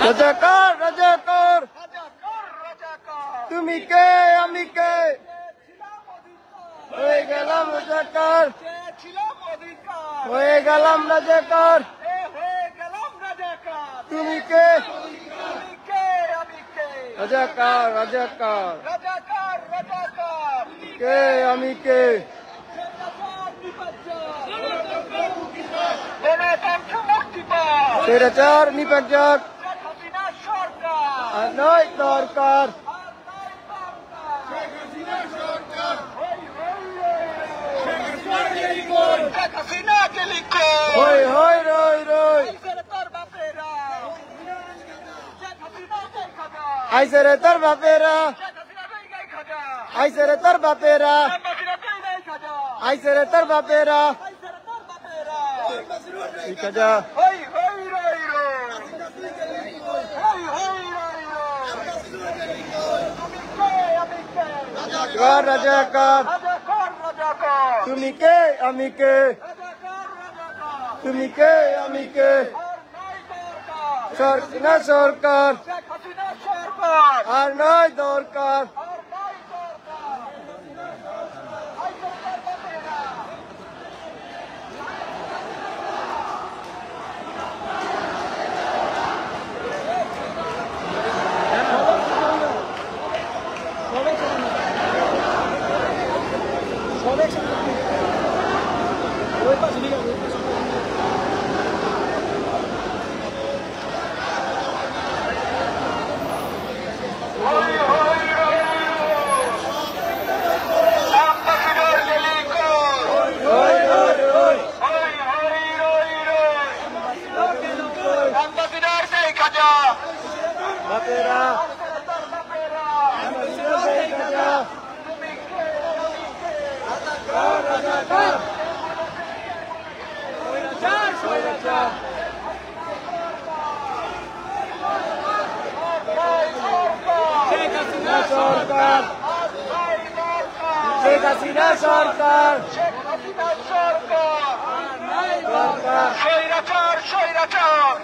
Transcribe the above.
রাজাকার রাজাকার রাজাকার রাজাকার তুমি কে আমি কে ছিলাম অধিকার হয়ে গেলাম রাজাকার ছিলাম অধিকার হয়ে গেলাম রাজাকার হয়ে গেলাম রাজাকার তুমি কে তুমি কে আমি কে রাজাকার রাজাকার রাজাকার রাজাকার কে আমি কে গণতন্ত্র মুক্তি পায় স্বৈরাচার নিপাত যাক শেখ হাসিনা সরকার আর নয় দরকার শেখ হাসিনা কে লিখো হই হই রই রই তোর বাপেরা শেখ হাসিনা কে খাজা আইসে রে তোর বাপেরা শেখ হাসিনা কে গাই খাজা আইসে রে তোর বাপেরা শেখ হাসিনা কে গাই খাজা আইসে রে তোর বাপেরা তোর বাপেরা ঠিক আছে হই হই রই রই হই হই রই রই তুমি কে আমি কে রাজাকার রাজাকার রাজাকার রাজাকার তুমি কে আমি কে রাজাকার রাজাকার তুমি কে আমি কে আর নাই দরকার না সরকার শেখ হাসিনা সরকার আর নয় দরকার আর নাই দরকার আই সরকার বাপেরা হই হই রই আম্বাসিডর কে লিখো হই হই রই হই হই রই রই আম্বাসিডর কে খাজা বাপেরা তোর বাপেরা তুমি কে আমি কে রাজাকার স্বৈরাচার না সরকার শেখ হাসিনা সরকার শেখ হাসিনা সরকার দরকার স্বৈরাচার স্বৈরাচার